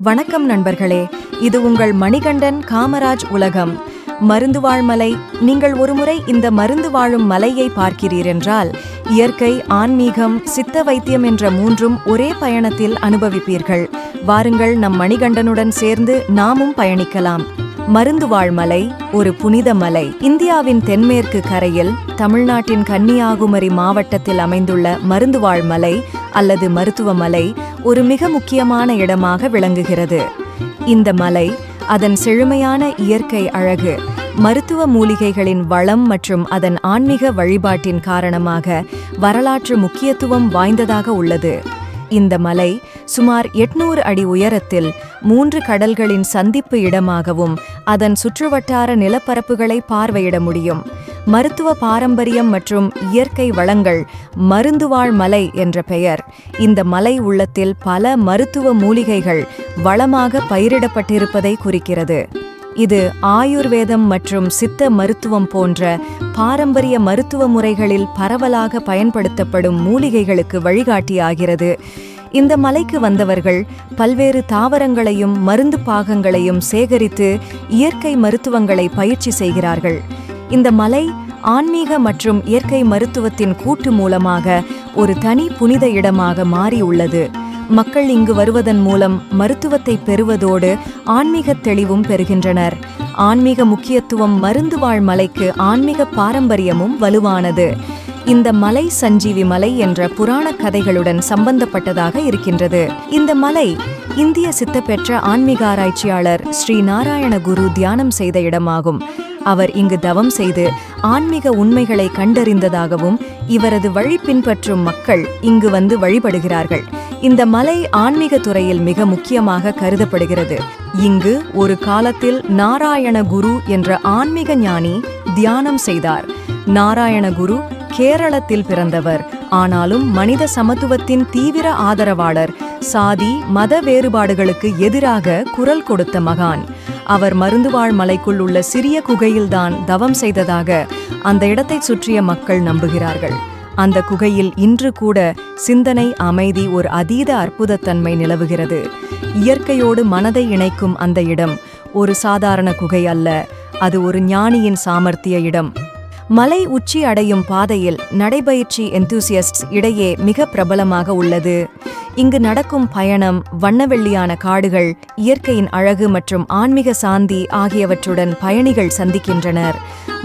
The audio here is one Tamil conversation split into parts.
வணக்கம் நண்பர்களே, இது உங்கள் மணிகண்டன் காமராஜ் உலகம். மருந்துவாழ் மலை. நீங்கள் ஒருமுறை இந்த மருந்து வாழும் மலையை பார்க்கிறீரென்றால் இயற்கை, ஆன்மீகம், சித்த வைத்தியம் என்ற மூன்றும் ஒரே பயணத்தில் அனுபவிப்பீர்கள். வாருங்கள், நம் மணிகண்டனுடன் சேர்ந்து நாமும் பயணிக்கலாம். மருந்துவாழ் மலை ஒரு புனித மலை. இந்தியாவின் தென்மேற்கு கரையில் தமிழ்நாட்டின் கன்னியாகுமரி மாவட்டத்தில் அமைந்துள்ள மருந்துவாழ் மலை அல்லது மருத்துவ மலை ஒரு மிக முக்கியமான இடமாக விளங்குகிறது. இந்த மலை அதன் செழுமையான இயற்கை அழகு, மருத்துவ மூலிகைகளின் வளம் மற்றும் அதன் ஆன்மீக வழிபாட்டின் காரணமாக வரலாற்று முக்கியத்துவம் வாய்ந்ததாக உள்ளது. இந்த மலை சுமார் 800 அடி உயரத்தில் 3 கடல்களின் சந்திப்பு இடமாகவும் அதன் சுற்றுவட்டார நிலப்பரப்புகளை பார்வையிட முடியும். மருத்துவ பாரம்பரியம் மற்றும் இயற்கை வளங்கள் மருந்துவாழ் மலை என்ற பெயர். இந்த மலை உள்ளத்தில் பல மருத்துவ மூலிகைகள் வளமாக பயிரிடப்பட்டிருப்பதை குறிக்கிறது. இது ஆயுர்வேதம் மற்றும் சித்த மருத்துவம் போன்ற பாரம்பரிய மருத்துவ முறைகளில் பரவலாக பயன்படுத்தப்படும் மூலிகைகளுக்கு வழிகாட்டியாகிறது. இந்த மலைக்கு வந்தவர்கள் பல்வேறு தாவரங்களையும் மருந்து பாகங்களையும் சேகரித்து இயற்கை மருத்துவங்களை பயிற்சி செய்கிறார்கள். இந்த மலை ஆன்மீக மற்றும் இயற்கை மருத்துவத்தின் கூட்டு மூலமாக ஒரு தனி புனித இடமாக மாறியுள்ளது. மக்கள் இங்கு வருவதன் மூலம் மருத்துவத்தை பெறுவதோடு ஆன்மீக தெளிவும் பெறுகின்றனர். ஆன்மீக முக்கியத்துவம் மருந்துவாழ் மலைக்கு ஆன்மீக பாரம்பரியமும் வலுவானது. இந்த மலை சஞ்சீவி மலை என்ற புராண கதைகளுடன் சம்பந்தப்பட்டதாக இருக்கின்றது. இந்த மலை இந்திய சித்தப்பெற்ற ஆன்மீக ஆராய்ச்சியாளர் ஸ்ரீ நாராயண குரு தியானம் செய்த இடமாகும். அவர் இங்கு தவம் செய்து ஆன்மீக உண்மைகளை கண்டறிந்ததாகவும் இவரது வழி பின்பற்றும் மக்கள் இங்கு வந்து வழிபடுகிறார்கள். இந்த மலை ஆன்மீக துறையில் மிக முக்கியமாக கருதப்படுகிறது. இங்கு ஒரு காலத்தில் நாராயண குரு என்ற ஆன்மீக ஞானி தியானம் செய்தார். நாராயண குரு கேரளத்தில் பிறந்தவர். ஆனாலும் மனித சமத்துவத்தின் தீவிர ஆதரவாளர், சாதி மத வேறுபாடுகளுக்கு எதிராக குரல் கொடுத்த மகான். அவர் மருந்துவாழ் மலைக்குள் உள்ள சிறிய குகையில்தான் தவம் செய்ததாக அந்த இடத்தை சுற்றிய மக்கள் நம்புகிறார்கள். அந்த குகையில் இன்று கூட சிந்தனை, அமைதி, ஒரு அதீத அற்புதத்தன்மை நிலவுகிறது. இயற்கையோடு மனதை இணைக்கும் அந்த இடம் ஒரு சாதாரண குகை அல்ல, அது ஒரு ஞானியின் சாமர்த்திய இடம். மலை உச்சி அடையும் பாதையில் நடைபயிற்சி எந்தூசியஸ்ட்ஸ் இடையே மிக பிரபலமாக உள்ளது. இங்கு நடக்கும் பயணம் வண்ணவெள்ளியான காடுகள், இயற்கையின் அழகு மற்றும் ஆன்மீக சாந்தி ஆகியவற்றுடன் பயணிகள் சந்திக்கின்றனர்.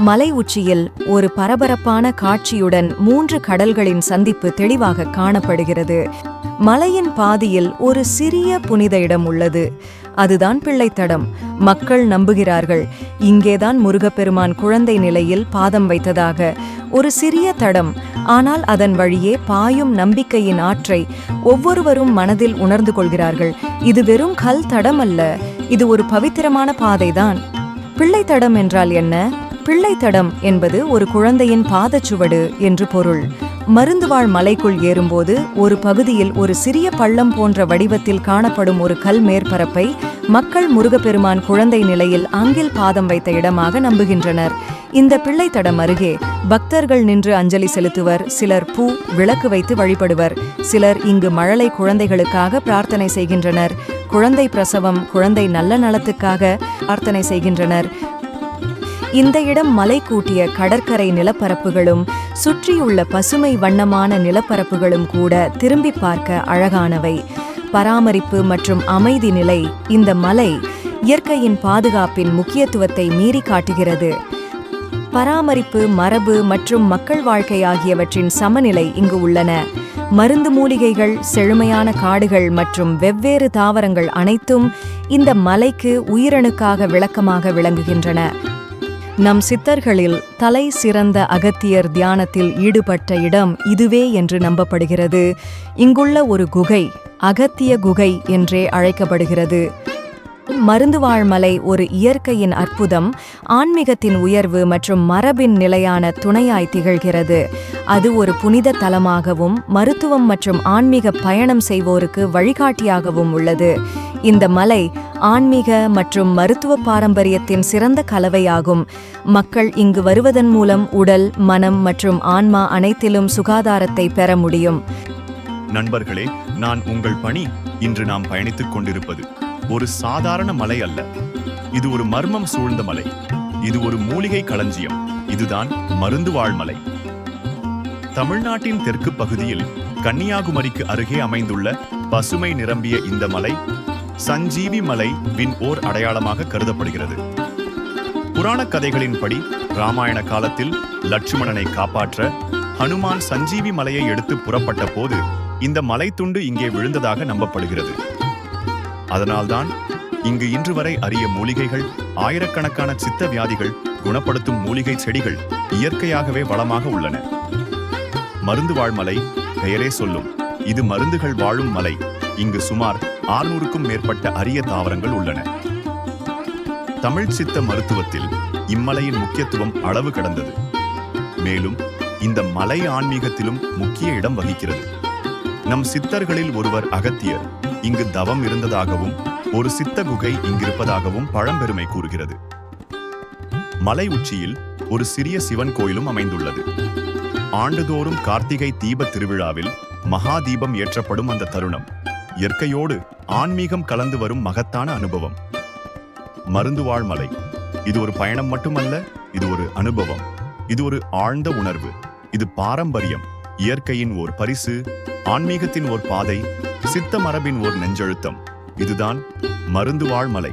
மலை உச்சியில் ஒரு பரபரப்பான காட்சியுடன் 3 கடல்களின் சந்திப்பு தெளிவாக காணப்படுகிறது. மலையின் பாதியில் ஒரு சிறிய புனித இடம் உள்ளது. அதுதான் பிள்ளைத்தடம். மக்கள் நம்புகிறார்கள் இங்கேதான் முருகப்பெருமான் குழந்தை நிலையில் பாதம் வைத்ததாக. ஒரு சிறிய தடம், ஆனால் அதன் வழியே பாயும் நம்பிக்கையின் ஆற்றை ஒவ்வொருவரும் மனதில் உணர்ந்து கொள்கிறார்கள். இது வெறும் கல் தடம் அல்ல, இது ஒரு பவித்திரமான பாதைதான். பிள்ளைத்தடம் என்றால் என்ன? பிள்ளைத்தடம் என்பது ஒரு குழந்தையின் பாதச்சுவடு என்று பொருள். மருந்துவாழ் மலைக்குள் ஏறும்போது ஒரு பகுதியில் ஒரு சிறிய பள்ளம் போன்ற வடிவத்தில் காணப்படும் ஒரு கல் மேற்பரப்பை மக்கள் முருகப்பெருமான் குழந்தை நிலையில் அங்கில் பாதம் வைத்த இடமாக நம்புகின்றனர். இந்த பிள்ளைத்தடம் அருகே பக்தர்கள் நின்று அஞ்சலி செலுத்துவர். சிலர் பூ, விளக்கு வைத்து வழிபடுவர். சிலர் இங்கு மழலை குழந்தைகளுக்காக பிரார்த்தனை செய்கின்றனர். குழந்தை பிரசவம், குழந்தை நல்ல நலத்துக்காக பிரார்த்தனை செய்கின்றனர். இந்த இடம் மலை கூட்டிய கடற்கரை நிலப்பரப்புகளும் சுற்றியுள்ள பசுமை வண்ணமான நிலப்பரப்புகளும் கூட திரும்பி பார்க்க அழகானவை. பராமரிப்பு மற்றும் அமைதி நிலை. இந்த மலை இயற்கையின் பாதுகாப்பின் முக்கியத்துவத்தை மீறி காட்டுகிறது. பராமரிப்பு, மரபு மற்றும் மக்கள் வாழ்க்கை ஆகியவற்றின் சமநிலை இங்கு உள்ளன. மருந்து மூலிகைகள், செழுமையான காடுகள் மற்றும் வெவ்வேறு தாவரங்கள் அனைத்தும் இந்த மலைக்கு உயிரணுக்காக விளக்கமாக விளங்குகின்றன. நம் சித்தர்களில் தலை சிறந்த அகத்தியர் தியானத்தில் ஈடுபட்ட இடம் இதுவே என்று நம்பப்படுகிறது. இங்குள்ள ஒரு குகை அகத்திய குகை என்றே அழைக்கப்படுகிறது. மருந்துவாழ் மலை ஒரு இயற்கையின் அற்புதம், ஆன்மீகத்தின் உயர்வு மற்றும் மரபின் நிலையான துணையாய் திகழ்கிறது. அது ஒரு புனித தலமாகவும் மருத்துவம் மற்றும் ஆன்மீக பயணம் செய்வோருக்கு வழிகாட்டியாகவும் உள்ளது. இந்த மலை ஆன்மீக மற்றும் மருத்துவ பாரம்பரியத்தின் சிறந்த கலவையாகும். மக்கள் இங்கு வருவதன் மூலம் உடல், மனம் மற்றும் ஆன்மா அனைத்திலும் சுகாதாரத்தை பெற முடியும். நண்பர்களே, நான் உங்கள் பணி இன்று நாம் பயணித்துக் கொண்டிருப்பது ஒரு சாதாரண மலை அல்ல, இது ஒரு மர்மம் சூழ்ந்த மலை. இது ஒரு மூலிகை களஞ்சியம். இதுதான் மருந்துவாழ் மலை. தமிழ்நாட்டின் தெற்கு பகுதியில் கன்னியாகுமரிக்கு அருகே அமைந்துள்ள பசுமை நிரம்பிய இந்த மலை சஞ்சீவி மலை வின் ஓர் அடையாளமாக கருதப்படுகிறது. புராண கதைகளின்படி ராமாயண காலத்தில் லட்சுமணனை காப்பாற்ற ஹனுமான் சஞ்சீவி மலையை எடுத்து புறப்பட்ட போது இந்த மலை துண்டு இங்கே விழுந்ததாக நம்பப்படுகிறது. அதனால்தான் இங்கு இன்று வரை அரிய மூலிகைகள், ஆயிரக்கணக்கான சித்த வியாதிகள் குணப்படுத்தும் மூலிகை செடிகள் இயற்கையாகவே வளமாக உள்ளன. மருந்துவாழ் மலை பெயரே சொல்லும், இது மருந்துகள் வாழும் மலை. இங்கு சுமார் 600க்கும் மேற்பட்ட அரிய தாவரங்கள் உள்ளன. தமிழ் சித்த மருத்துவத்தில் இம்மலையின் முக்கியத்துவம் அளவு கடந்தது. மேலும் இந்த மலை ஆன்மீகத்திலும் முக்கிய இடம் வகிக்கிறது. நம் சித்தர்களில் ஒருவர் அகத்தியர் இங்கு தவம் இருந்ததாகவும் ஒரு சித்த குகை இங்கிருப்பதாகவும் பழம்பெருமை கூறுகிறது. மலை உச்சியில் ஒரு சிறிய சிவன் கோயிலும் அமைந்துள்ளது. ஆண்டுதோறும் கார்த்திகை தீப திருவிழாவில் மகா தீபம் ஏற்றப்படும் அந்த தருணம் இயற்கையோடு ஆன்மீகம் கலந்து வரும் மகத்தான அனுபவம். மருந்துவாழ் மலை இது ஒரு பயணம் மட்டுமல்ல, இது ஒரு அனுபவம். இது ஒரு ஆழ்ந்த உணர்வு. இது பாரம்பரியம், இயற்கையின் ஓர் பரிசு, ஆன்மீகத்தின் ஓர் பாதை, சித்த மரபின் ஓர் நெஞ்செழுத்தம். இதுதான் மருந்துவாழ் மலை.